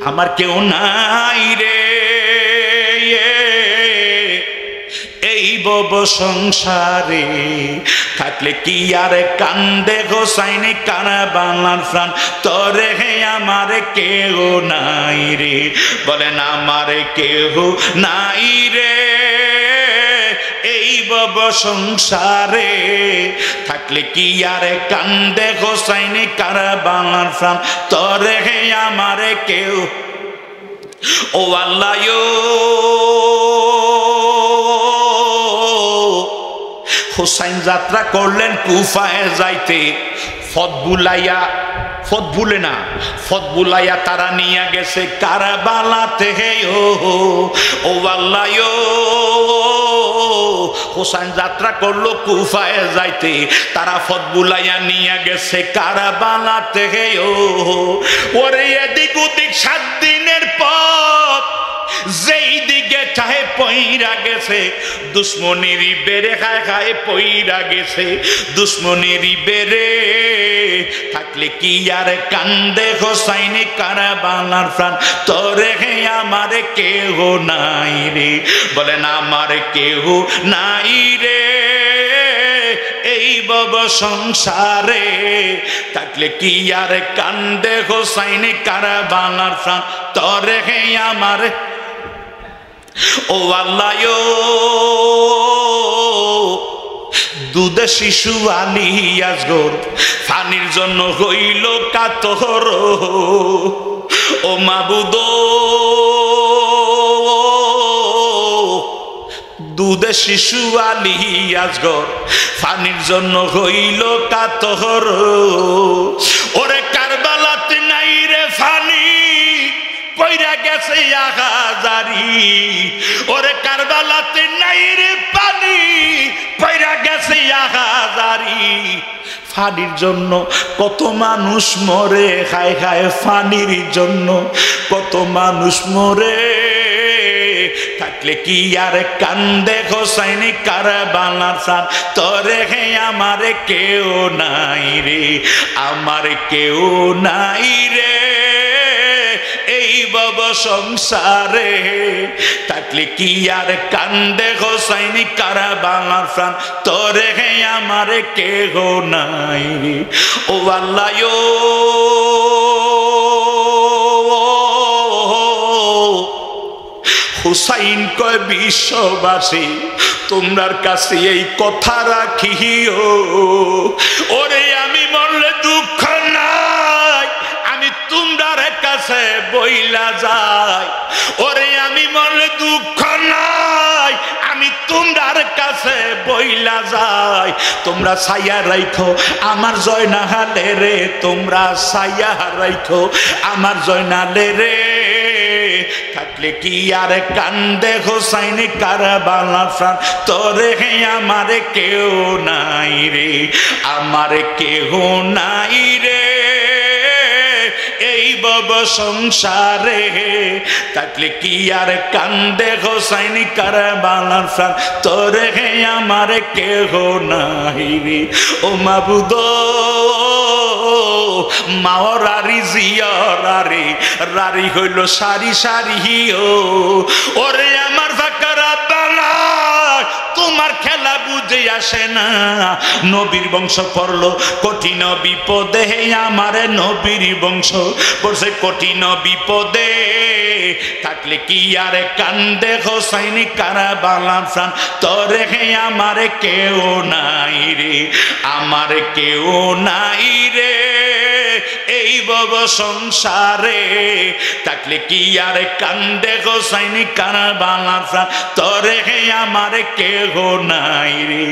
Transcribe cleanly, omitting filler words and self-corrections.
আমার কেউ নাই রে এই বব সংসারে থাকলে কি আর কান্দে হোসাইনি কানা বাংলার প্রাণ তরে হে আমার কেউ নাই রে বলেন আমার কেউ নাই রে এই বব সংসারে থাকলে কি আর কান্দে হোসাইনি কানা বাংলার প্রাণ তরে হে আমার কেউ ও আল্লাহ হুসাইন যাত্রা করলেন কুফায় যাইতে ফত বুলাইয়া তারা নিয়ে গেছে কারবালাতে ও আল্লাহ হুসাইন যাত্রা করলো কুফায় যাইতে তারা ফত বুলাইয়া নিয়ে গেছে কারবালাতে ওরে এদিক ওদিক 7 দিনের পথ যেই দিকে চাহে পইরা গেছে দুশ্মনেরই বেড়ে খায় পইরা গেছে দুশ্মনেরই বেড়ে থাকলে কি আর কান্দে হোসাইনি কারবালার প্রাণ তোরে হে আমার কেহ নাই রে বলেন আমার কেহ নাই রে এই বব সংসারে থাকলে কি আর কান্দে হোসাইনি কারবালার প্রাণ তোরে হে আমার ও আল্লাহ দুধে শিশু আলী আসগর পানির জন্য হইল কাতর ও মাবুদ দুধে শিশু আলী আসগর পানির জন্য হইল কাতর ওরে কারবালাতে নাই রে পানি পইরা গেছে আহাজারি ওরে কারবালাতে নাই রে পানি পইরা গেছে আহাজারি পানির জন্য কত মানুষ মরে খায় খায় পানির জন্য কত মানুষ মরে থাকলে কি আর কান্দে হোসাইনি কারবালার প্রাণ তোরে হে আমার কেউ নাই রে আমার কেউ নাই রে এই বব সংসারে থাকলে কি আর কান্দে হোসাইনি কারবালার প্রাণ তোরে হে আমার কেহ নাই ও আল্লাহ হুসাইন কয় বিশ্ববাসী তোমরার কাছে এই কথা রাখিও ওরে আমি মরলে দুঃখ নাই আমি তোমরার কাছে বইলা যাই ওরে আমি মরলে দুঃখ নাই আমি তোমরার কাছে বইলা যাই তোমরা ছায়া রাখো আমার জয়নালে রে তোমরা ছায়া রাখো আমার জয়নালে রে থাকলে কি আর কান্দে হোসাইনি কারবালার প্রাণ তোরে হে আমার কেউ নাই রে আমার কেহ নাই রে এই বব সংসারে থাকলে কি আর কান্দে হোসাইনি কারবালার প্রাণ তোরে হে আমার কেহ নাই রে ও মাবুদ মাওরারি জিয়ারারি রারি হইল সারি সারি ওরে আমার ফাকারা বালা তোমার খেলা বুঝে আসে না নবীর বংশ পড়লো কঠিন বিপদে আমার নবীর বংশ পড়ছে কঠিন বিপদে থাকলে কি আর কান্দে হোসাইনি কারবালার প্রাণ তোরে হে আমার কেউ নাই রে আমার কেউ নাই রে এই বব সংসারে থাকলে কি আর কান্দে হোসাইনি কারবালার প্রাণ তোরে হে আমার কেহ নাই রে।